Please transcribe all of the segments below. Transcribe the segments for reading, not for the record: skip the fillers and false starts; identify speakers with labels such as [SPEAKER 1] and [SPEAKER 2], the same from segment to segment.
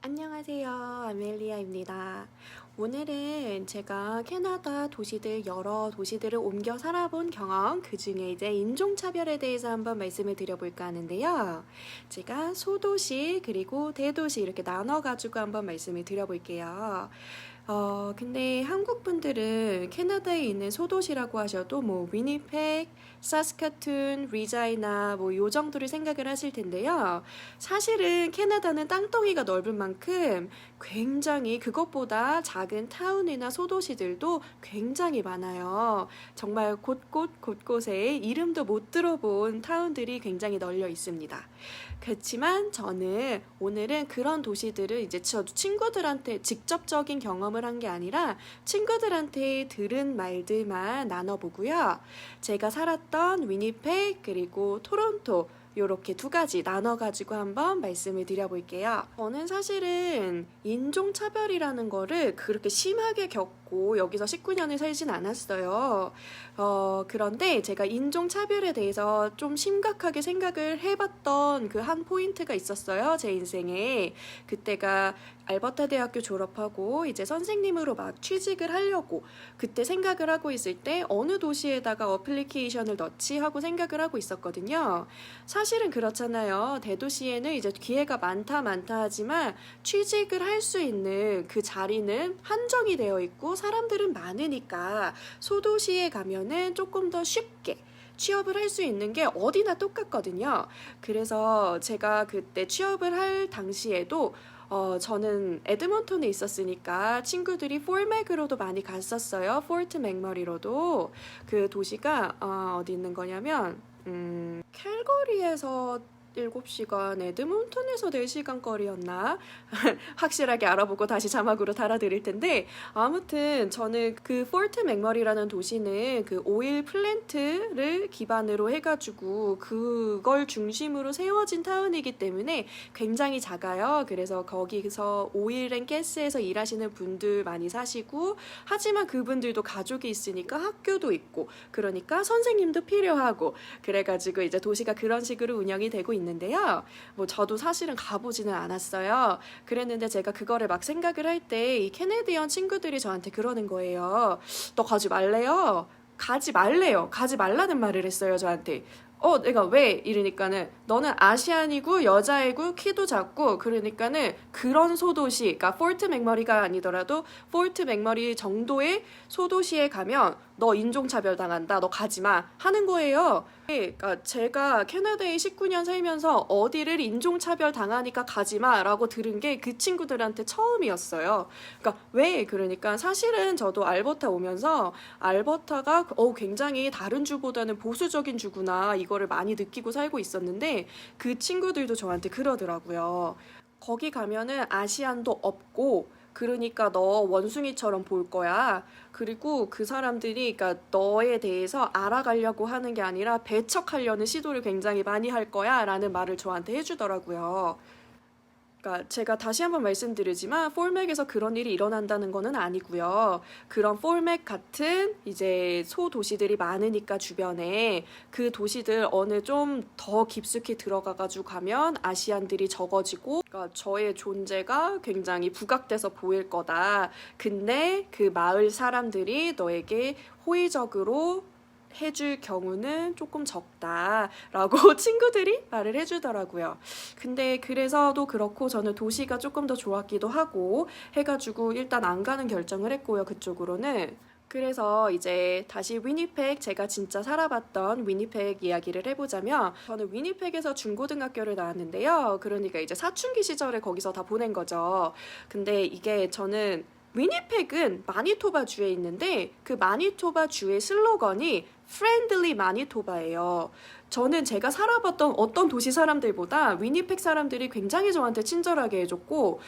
[SPEAKER 1] 안녕하세요. 아멜리아입니다. 오늘은 제가 캐나다 여러 도시들을 옮겨 살아본 경험, 그 중에 이제 인종차별에 대해서 한번 말씀을 드려볼까 하는데요. 제가 소도시 그리고 대도시 이렇게 나눠가지고 한번 말씀을 드려볼게요. 근데 한국 분들은 캐나다에 있는 소도시라고 하셔도 뭐 위니펙, 사스카툰, 리자이나 뭐 요 정도를 생각을 하실 텐데요. 사실은 캐나다는 땅덩이가 넓은 만큼 굉장히 그것보다 작은 타운이나 소도시들도 굉장히 많아요. 정말 곳곳에 이름도 못 들어본 타운들이 굉장히 널려 있습니다. 그렇지만 저는 오늘은 그런 도시들을 이제 저도 친구들한테 직접적인 경험을 한 게 아니라 친구들한테 들은 말들만 나눠보고요. 제가 살았던 위니펙 그리고 토론토 요렇게 두 가지 나눠가지고 한번 말씀을 드려볼게요. 저는 사실은 인종차별이라는 거를 그렇게 심하게 겪고 여기서 19년을 살진 않았어요. 그런데 제가 인종차별에 대해서 좀 심각하게 생각을 해봤던 그 한 포인트가 있었어요. 제 인생에. 그때가 알버타 대학교 졸업하고 이제 선생님으로 막 취직을 하려고 그때 생각을 하고 있을 때 어느 도시에다가 어플리케이션을 넣지 하고 생각을 하고 있었거든요. 사실은 그렇잖아요. 대도시에는 이제 기회가 많다 하지만 취직을 할 수 있는 그 자리는 한정이 되어 있고 사람들은 많으니까 소도시에 가면은 조금 더 쉽게 취업을 할 수 있는 게 어디나 똑같거든요. 그래서 제가 그때 취업을 할 당시에도 저는 에드먼톤에 있었으니까 친구들이 폴맥으로도 많이 갔었어요. 포트 맥머리로도. 그 도시가 어디 있는 거냐면 캘거리에서 7시간, 에드먼톤에서 4시간 거리였나? 확실하게 알아보고 다시 자막으로 달아드릴 텐데 아무튼 저는 그 포트 맥머리라는 도시는 그 오일 플랜트를 기반으로 해가지고 그걸 중심으로 세워진 타운이기 때문에 굉장히 작아요. 그래서 거기서 오일 앤 가스에서 일하시는 분들 많이 사시고 하지만 그분들도 가족이 있으니까 학교도 있고 그러니까 선생님도 필요하고 그래가지고 이제 도시가 그런 식으로 운영이 되고 있는데요. 뭐 저도 사실은 가보지는 않았어요. 그랬는데 제가 그거를 막 생각을 할 때 이 캐네디언 친구들이 저한테 그러는 거예요. 너 가지 말래요? 가지 말래요. 가지 말라는 말을 했어요, 저한테. 내가 왜? 이러니까는 너는 아시안이고 여자이고 키도 작고 그러니까는 그런 소도시, 그러니까 포트 맥머리가 아니더라도 포트 맥머리 정도의 소도시에 가면 너 인종차별 당한다. 너 가지 마. 하는 거예요. 그러니까 제가 캐나다에 19년 살면서 어디를 인종차별 당하니까 가지 마라고 들은 게 그 친구들한테 처음이었어요. 그러니까 왜? 그러니까 사실은 저도 알버타 오면서 알버타가 굉장히 다른 주보다는 보수적인 주구나 이거를 많이 느끼고 살고 있었는데 그 친구들도 저한테 그러더라고요. 거기 가면은 아시안도 없고 그러니까 너 원숭이처럼 볼 거야. 그리고 그 사람들이 그러니까 너에 대해서 알아가려고 하는 게 아니라 배척하려는 시도를 굉장히 많이 할 거야 라는 말을 저한테 해주더라고요. 그러니까 제가 다시 한번 말씀드리지만 폴맥에서 그런 일이 일어난다는 거는 아니고요. 그런 폴맥 같은 이제 소도시들이 많으니까 주변에 그 도시들 어느 좀 더 깊숙이 들어가가지고 가면 아시안들이 적어지고 그러니까 저의 존재가 굉장히 부각돼서 보일 거다. 근데 그 마을 사람들이 너에게 호의적으로 해줄 경우는 조금 적다라고 친구들이 말을 해주더라고요. 근데 그래서도 그렇고 저는 도시가 조금 더 좋았기도 하고 해가지고 일단 안 가는 결정을 했고요. 그쪽으로는. 그래서 이제 다시 위니펙 제가 진짜 살아봤던 위니펙 이야기를 해보자면 저는 위니펙에서 중고등학교를 나왔는데요. 그러니까 이제 사춘기 시절을 거기서 다 보낸 거죠. 근데 이게 저는 위니펙은 마니토바 주에 있는데 그 마니토바 주의 슬로건이 Friendly 마니토바예요. 저는 제가 살아봤던 어떤 도시 사람들보다 위니펙 사람들이 굉장히 저한테 친절하게 해줬고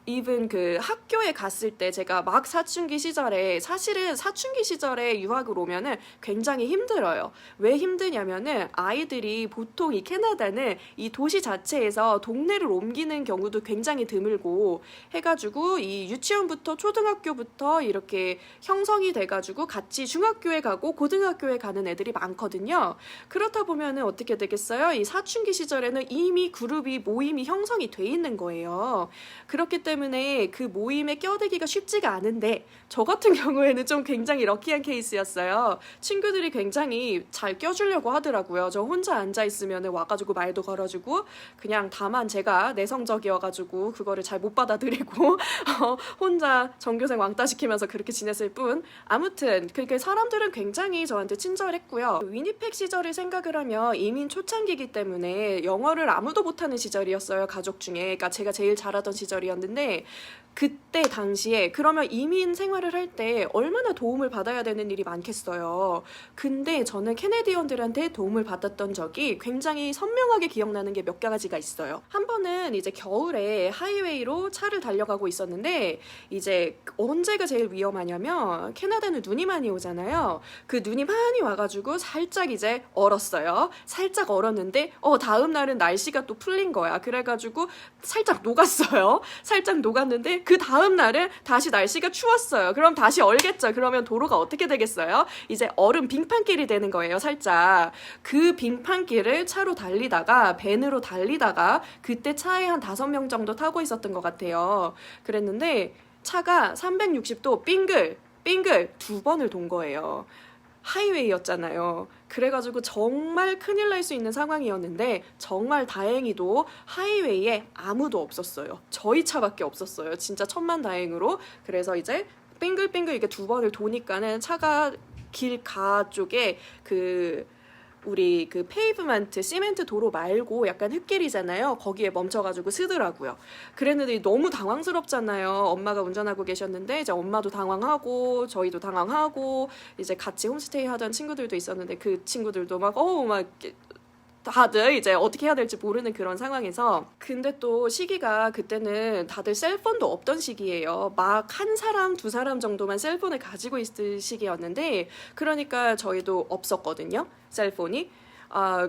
[SPEAKER 1] even 그 학교에 갔을 때 제가 막 사춘기 시절에 사실은 사춘기 시절에 유학을 오면은 굉장히 힘들어요. 왜 힘드냐면은 아이들이 보통 이 캐나다는 이 도시 자체에서 동네를 옮기는 경우도 굉장히 드물고 해가지고 이 유치원부터 초등학교부터 이렇게 형성이 돼가지고 같이 중학교에 가고 고등학교에 가는 애들이 많거든요. 그렇다 보면 그러면은 어떻게 되겠어요? 이 사춘기 시절에는 이미 그룹이 모임이 형성이 돼 있는 거예요. 그렇기 때문에 그 모임에 껴들기가 쉽지가 않은데 저 같은 경우에는 좀 굉장히 럭키한 케이스였어요. 친구들이 굉장히 잘 껴주려고 하더라고요. 저 혼자 앉아 있으면 와가지고 말도 걸어주고 그냥 다만 제가 내성적이어가지고 그거를 잘 못 받아들이고 혼자 전교생 왕따 시키면서 그렇게 지냈을 뿐. 아무튼 그렇게 사람들은 굉장히 저한테 친절했고요. 위니펙 시절을 생각을 하면 이민 초창기이기 때문에 영어를 아무도 못하는 시절이었어요. 가족 중에. 그러니까 제가 제일 잘하던 시절이었는데 그때 당시에 그러면 이민 생활을 할 때 얼마나 도움을 받아야 되는 일이 많겠어요. 근데 저는 캐네디언들한테 도움을 받았던 적이 굉장히 선명하게 기억나는 게 몇 가지가 있어요. 한 번은 이제 겨울에 하이웨이로 차를 달려가고 있었는데 이제 언제가 제일 위험하냐면 캐나다는 눈이 많이 오잖아요. 그 눈이 많이 와가지고 살짝 이제 얼었어요. 살짝 얼었는데 다음 날은 날씨가 또 풀린 거야. 그래가지고 살짝 녹았어요. 살짝 녹았는데 그 다음 날은 다시 날씨가 추웠어요. 그럼 다시 얼겠죠. 그러면 도로가 어떻게 되겠어요? 이제 얼음 빙판길이 되는 거예요. 살짝. 그 빙판길을 차로 달리다가 밴으로 달리다가 그때 차에 한 5명 정도 타고 있었던 것 같아요. 그랬는데 차가 360도 빙글 2번을 돈 거예요. 하이웨이였잖아요. 그래가지고 정말 큰일 날 수 있는 상황이었는데 정말 다행히도 하이웨이에 아무도 없었어요. 저희 차밖에 없었어요. 진짜 천만다행으로. 그래서 이제 빙글빙글 이게 2번을 도니까는 차가 길 가 쪽에 우리 그 페이브먼트, 시멘트 도로 말고 약간 흙길이잖아요. 거기에 멈춰가지고 쓰더라고요. 그랬는데 너무 당황스럽잖아요. 엄마가 운전하고 계셨는데 이제 엄마도 당황하고 저희도 당황하고 이제 같이 홈스테이 하던 친구들도 있었는데 그 친구들도 막 다들 이제 어떻게 해야 될지 모르는 그런 상황에서 근데 또 시기가 그때는 다들 셀폰도 없던 시기예요. 막 한 사람, 두 사람 정도만 셀폰을 가지고 있을 시기였는데 그러니까 저희도 없었거든요. 셀폰이.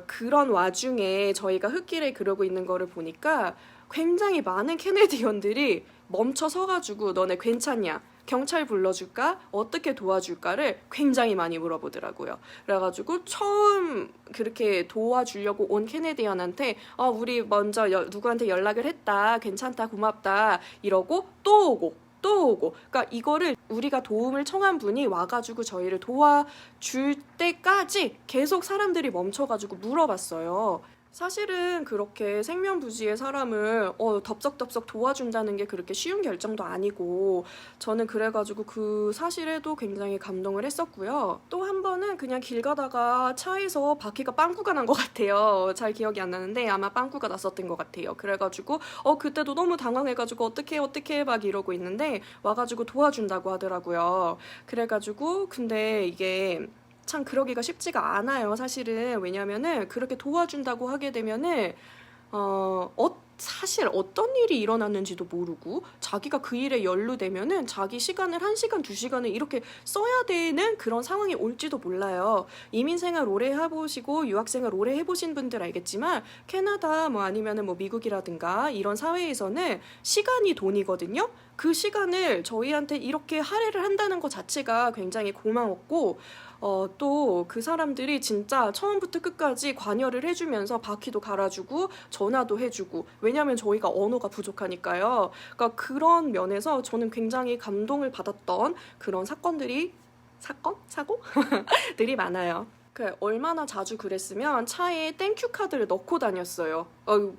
[SPEAKER 1] 그런 와중에 저희가 흙길에 그러고 있는 거를 보니까 굉장히 많은 캐네디언들이 멈춰 서가지고 너네 괜찮냐? 경찰 불러줄까? 어떻게 도와줄까를 굉장히 많이 물어보더라고요. 그래가지고 처음 그렇게 도와주려고 온 캐네디언한테 우리 먼저 누구한테 연락을 했다. 괜찮다. 고맙다. 이러고 또 오고 그러니까 이거를 우리가 도움을 청한 분이 와가지고 저희를 도와줄 때까지 계속 사람들이 멈춰가지고 물어봤어요. 사실은 그렇게 생명부지의 사람을 덥석덥석 도와준다는 게 그렇게 쉬운 결정도 아니고 저는 그래가지고 그 사실에도 굉장히 감동을 했었고요. 또 한 번은 그냥 길 가다가 차에서 바퀴가 빵꾸가 난 것 같아요. 잘 기억이 안 나는데 아마 빵꾸가 났었던 것 같아요. 그래가지고 그때도 너무 당황해가지고 어떻게 막 이러고 있는데 와가지고 도와준다고 하더라고요. 그래가지고 근데 이게 참 그러기가 쉽지가 않아요. 사실은. 왜냐면은 그렇게 도와준다고 하게 되면은 사실 어떤 일이 일어났는지도 모르고 자기가 그 일에 연루되면은 자기 시간을 1시간, 2시간을 이렇게 써야 되는 그런 상황이 올지도 몰라요. 이민생활 오래 해보시고 유학생활 오래 해보신 분들 알겠지만 캐나다 아니면은 미국이라든가 이런 사회에서는 시간이 돈이거든요. 그 시간을 저희한테 이렇게 할애를 한다는 것 자체가 굉장히 고마웠고 또 그 사람들이 진짜 처음부터 끝까지 관여를 해주면서 바퀴도 갈아주고 전화도 해주고 왜냐면 저희가 언어가 부족하니까요. 그러니까 그런 면에서 저는 굉장히 감동을 받았던 그런 사고들이 많아요. 얼마나 자주 그랬으면 차에 땡큐 카드를 넣고 다녔어요.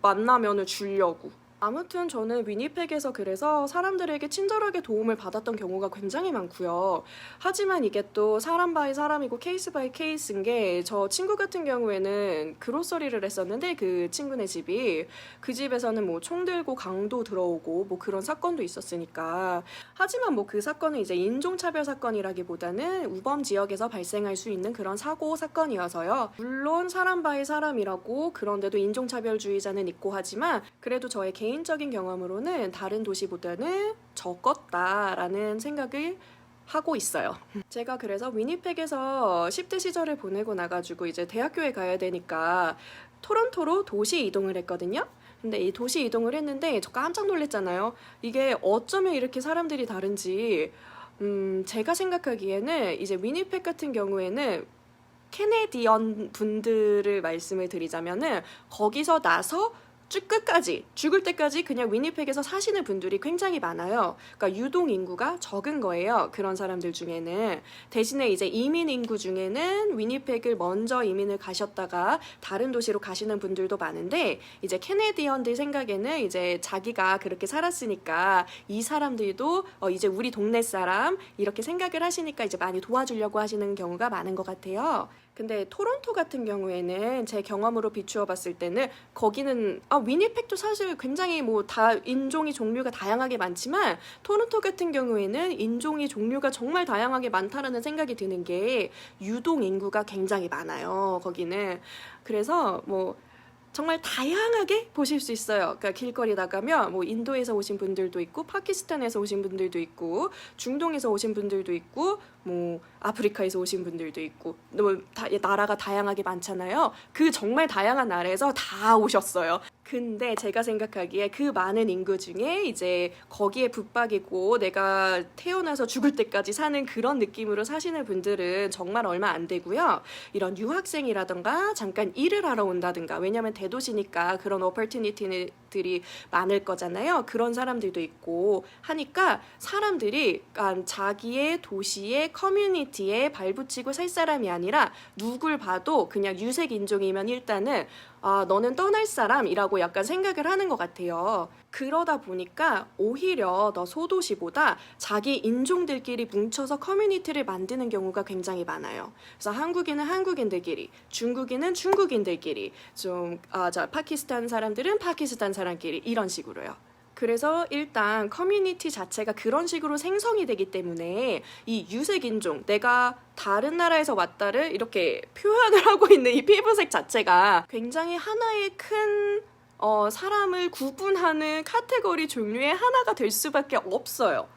[SPEAKER 1] 만나면은 주려고. 아무튼 저는 위니펙에서 그래서 사람들에게 친절하게 도움을 받았던 경우가 굉장히 많고요. 하지만 이게 또 사람 바이 사람이고 케이스 바이 케이스인 게 저 친구 같은 경우에는 그로서리를 했었는데 그 친구네 집이 그 집에서는 총 들고 강도 들어오고 그런 사건도 있었으니까 하지만 그 사건은 이제 인종차별 사건이라기보다는 우범 지역에서 발생할 수 있는 그런 사고 사건이어서요. 물론 사람 바이 사람이라고 그런데도 인종차별주의자는 있고 하지만 그래도 저의 개인적인 경험으로는 다른 도시보다는 적었다라는 생각을 하고 있어요. 제가 그래서 위니펙에서 10대 시절을 보내고 나가지고 이제 대학교에 가야 되니까 토론토로 도시 이동을 했거든요. 근데 이 도시 이동을 했는데 저 깜짝 놀랐잖아요. 이게 어쩌면 이렇게 사람들이 다른지 제가 생각하기에는 이제 위니펙 같은 경우에는 캐네디언 분들을 말씀을 드리자면은 거기서 나서 쭉 끝까지 죽을 때까지 그냥 위니펙에서 사시는 분들이 굉장히 많아요. 그러니까 유동 인구가 적은 거예요. 그런 사람들 중에는. 대신에 이제 이민 인구 중에는 위니펙을 먼저 이민을 가셨다가 다른 도시로 가시는 분들도 많은데 이제 캐네디언들 생각에는 이제 자기가 그렇게 살았으니까 이 사람들도 이제 우리 동네 사람 이렇게 생각을 하시니까 이제 많이 도와주려고 하시는 경우가 많은 것 같아요. 근데 토론토 같은 경우에는 제 경험으로 비추어 봤을 때는 거기는 위니펙도 사실 굉장히 뭐 다 인종이 종류가 다양하게 많지만 토론토 같은 경우에는 인종이 종류가 정말 다양하게 많다라는 생각이 드는 게 유동 인구가 굉장히 많아요. 거기는. 그래서 뭐 정말 다양하게 보실 수 있어요. 그러니까 길거리 나가면 뭐 인도에서 오신 분들도 있고 파키스탄에서 오신 분들도 있고 중동에서 오신 분들도 있고 뭐 아프리카에서 오신 분들도 있고 뭐 나라가 다양하게 많잖아요. 그 정말 다양한 나라에서 다 오셨어요. 근데 제가 생각하기에 그 많은 인구 중에 이제 거기에 붙박이고 내가 태어나서 죽을 때까지 사는 그런 느낌으로 사시는 분들은 정말 얼마 안 되고요. 이런 유학생이라던가 잠깐 일을 하러 온다든가 왜냐면 대도시니까 그런 오퍼튜니티들이 많을 거잖아요. 그런 사람들도 있고 하니까 사람들이 자기의 도시의 커뮤니티에 발붙이고 살 사람이 아니라 누굴 봐도 그냥 유색 인종이면 일단은 너는 떠날 사람이라고 약간 생각을 하는 것 같아요. 그러다 보니까 오히려 더 소도시보다 자기 인종들끼리 뭉쳐서 커뮤니티를 만드는 경우가 굉장히 많아요. 그래서 한국인은 한국인들끼리, 중국인은 중국인들끼리, 파키스탄 사람들은 파키스탄 사람끼리 이런 식으로요. 그래서 일단 커뮤니티 자체가 그런 식으로 생성이 되기 때문에 이 유색인종, 내가 다른 나라에서 왔다를 이렇게 표현을 하고 있는 이 피부색 자체가 굉장히 하나의 큰 사람을 구분하는 카테고리 종류의 하나가 될 수밖에 없어요.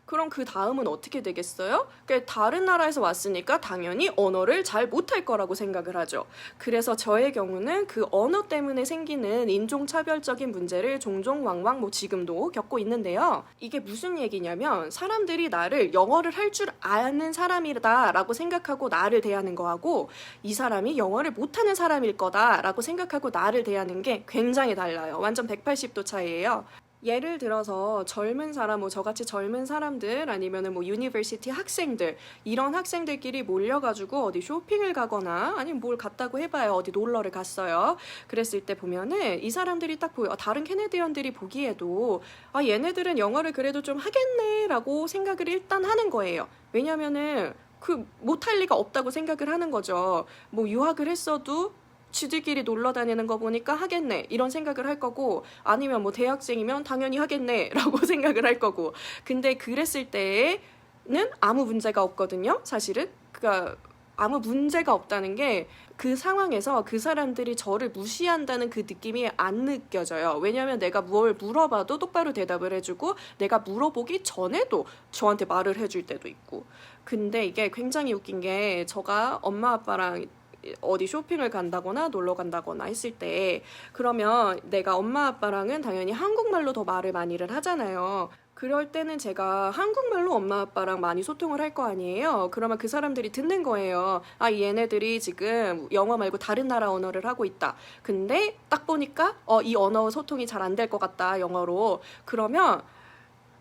[SPEAKER 1] 그럼 그 다음은 어떻게 되겠어요? 그러니까 다른 나라에서 왔으니까 당연히 언어를 잘 못할 거라고 생각을 하죠. 그래서 저의 경우는 그 언어 때문에 생기는 인종차별적인 문제를 종종 왕왕 뭐 지금도 겪고 있는데요. 이게 무슨 얘기냐면 사람들이 나를 영어를 할 줄 아는 사람이다라고 생각하고 나를 대하는 거하고 이 사람이 영어를 못하는 사람일 거다라고 생각하고 나를 대하는 게 굉장히 달라요. 완전 180도 차이예요. 예를 들어서 젊은 사람, 뭐 저같이 젊은 사람들 아니면은 뭐 유니버시티 학생들 이런 학생들끼리 몰려가지고 어디 쇼핑을 가거나 아니면 뭘 갔다고 해봐요. 어디 놀러를 갔어요. 그랬을 때 보면은 이 사람들이 딱 보여. 다른 캐네디언들이 보기에도 얘네들은 영어를 그래도 좀 하겠네라고 생각을 일단 하는 거예요. 왜냐면은 못할 리가 없다고 생각을 하는 거죠. 뭐 유학을 했어도 지들끼리 놀러 다니는 거 보니까 하겠네 이런 생각을 할 거고 아니면 뭐 대학생이면 당연히 하겠네 라고 생각을 할 거고 근데 그랬을 때에는 아무 문제가 없거든요 사실은. 그러니까 아무 문제가 없다는 게 그 상황에서 그 사람들이 저를 무시한다는 그 느낌이 안 느껴져요. 왜냐면 내가 뭘 물어봐도 똑바로 대답을 해주고 내가 물어보기 전에도 저한테 말을 해줄 때도 있고. 근데 이게 굉장히 웃긴 게 제가 엄마 아빠랑 어디 쇼핑을 간다거나 놀러 간다거나 했을 때 그러면 내가 엄마 아빠랑은 당연히 한국말로 더 말을 많이를 하잖아요. 그럴 때는 제가 한국말로 엄마 아빠랑 많이 소통을 할 거 아니에요. 그러면 그 사람들이 듣는 거예요. 얘네들이 지금 영어 말고 다른 나라 언어를 하고 있다. 근데 딱 보니까 이 언어 소통이 잘 안 될 것 같다 영어로. 그러면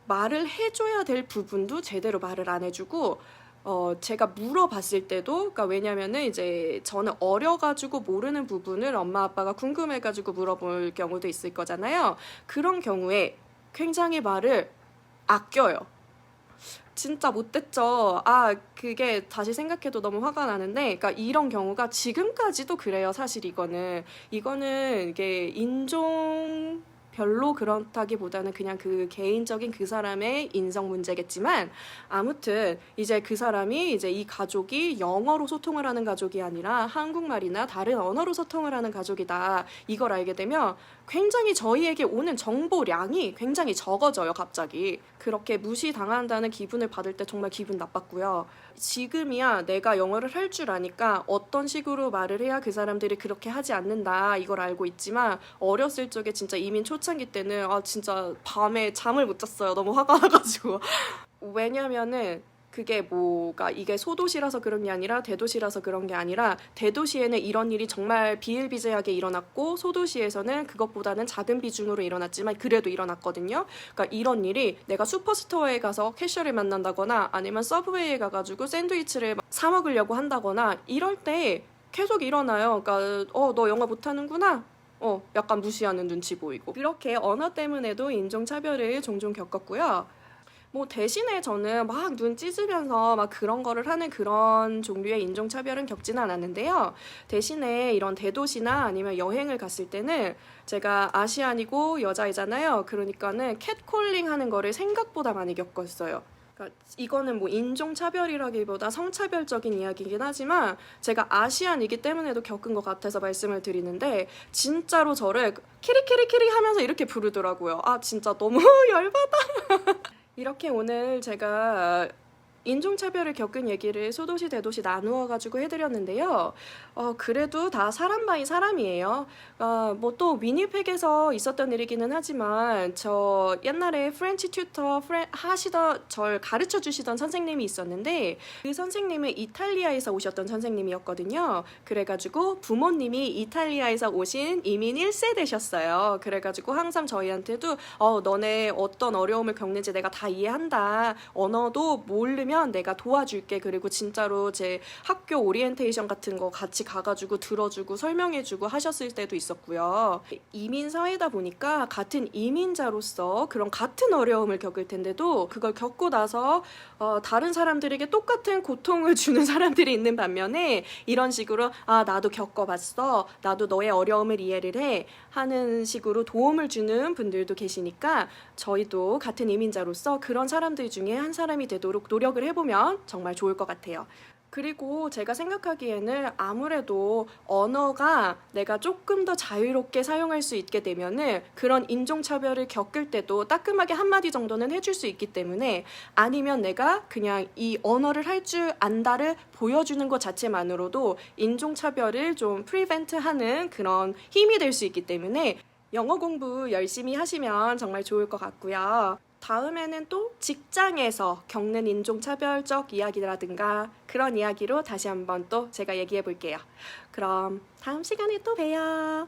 [SPEAKER 1] 말을 해줘야 될 부분도 제대로 말을 안 해주고 제가 물어봤을 때도, 그러니까 왜냐면은 이제 저는 어려가지고 모르는 부분을 엄마 아빠가 궁금해가지고 물어볼 경우도 있을 거잖아요. 그런 경우에 굉장히 말을 아껴요. 진짜 못됐죠. 그게 다시 생각해도 너무 화가 나는데, 그러니까 이런 경우가 지금까지도 그래요. 사실 이거는 이게 인종 별로 그렇다기보다는 그냥 그 개인적인 그 사람의 인성 문제겠지만 아무튼 이제 그 사람이 이제 이 가족이 영어로 소통을 하는 가족이 아니라 한국말이나 다른 언어로 소통을 하는 가족이다. 이걸 알게 되면 굉장히 저희에게 오는 정보량이 굉장히 적어져요. 갑자기. 그렇게 무시당한다는 기분을 받을 때 정말 기분 나빴고요. 지금이야 내가 영어를 할 줄 아니까 어떤 식으로 말을 해야 그 사람들이 그렇게 하지 않는다 이걸 알고 있지만 어렸을 적에 진짜 이민 초창기 때는 진짜 밤에 잠을 못 잤어요. 너무 화가 나가지고. 왜냐면은 그게 뭐가 이게 소도시라서 그런 게 아니라 대도시라서 그런 게 아니라 대도시에는 이런 일이 정말 비일비재하게 일어났고 소도시에서는 그것보다는 작은 비중으로 일어났지만 그래도 일어났거든요. 그러니까 이런 일이 내가 슈퍼스토어에 가서 캐셔를 만난다거나 아니면 서브웨이에 가가지고 샌드위치를 사 먹으려고 한다거나 이럴 때 계속 일어나요. 그러니까 너 영어 못하는구나. 약간 무시하는 눈치 보이고. 그렇게 언어 때문에도 인종차별을 종종 겪었고요. 뭐 대신에 저는 막 눈 찢으면서 막 그런 거를 하는 그런 종류의 인종차별은 겪지는 않았는데요. 대신에 이런 대도시나 아니면 여행을 갔을 때는 제가 아시안이고 여자이잖아요. 그러니까는 캣콜링 하는 거를 생각보다 많이 겪었어요. 그러니까 이거는 뭐 인종차별이라기보다 성차별적인 이야기이긴 하지만 제가 아시안이기 때문에도 겪은 것 같아서 말씀을 드리는데 진짜로 저를 키리키리키리 하면서 이렇게 부르더라고요. 아 진짜 너무 열받아. 이렇게 오늘 제가 인종차별을 겪은 얘기를 소도시 대도시 나누어 가지고 해드렸는데요. 그래도 다 사람 바이 사람이에요. 뭐 또 위니펙에서 있었던 일이기는 하지만 저 옛날에 프렌치 튜터 절 가르쳐 주시던 선생님이 있었는데 그 선생님은 이탈리아에서 오셨던 선생님이었거든요. 그래가지고 부모님이 이탈리아에서 오신 이민 1세대셨어요. 그래가지고 항상 저희한테도 너네 어떤 어려움을 겪는지 내가 다 이해한다. 언어도 모르면 내가 도와줄게. 그리고 진짜로 제 학교 오리엔테이션 같은 거 같이 가가지고 들어주고 설명해주고 하셨을 때도 있었고요. 이민 사회다 보니까 같은 이민자로서 그런 같은 어려움을 겪을 텐데도 그걸 겪고 나서 다른 사람들에게 똑같은 고통을 주는 사람들이 있는 반면에 이런 식으로 나도 겪어봤어. 나도 너의 어려움을 이해를 해. 하는 식으로 도움을 주는 분들도 계시니까 저희도 같은 이민자로서 그런 사람들 중에 한 사람이 되도록 노력을 해보면 정말 좋을 것 같아요. 그리고 제가 생각하기에는 아무래도 언어가 내가 조금 더 자유롭게 사용할 수 있게 되면은 그런 인종차별을 겪을 때도 따끔하게 한마디 정도는 해줄 수 있기 때문에 아니면 내가 그냥 이 언어를 할 줄 안다를 보여주는 것 자체만으로도 인종차별을 좀 프리벤트하는 그런 힘이 될 수 있기 때문에 영어 공부 열심히 하시면 정말 좋을 것 같고요. 다음에는 또 직장에서 겪는 인종차별적 이야기라든가 그런 이야기로 다시 한번 또 제가 얘기해 볼게요. 그럼 다음 시간에 또 봬요.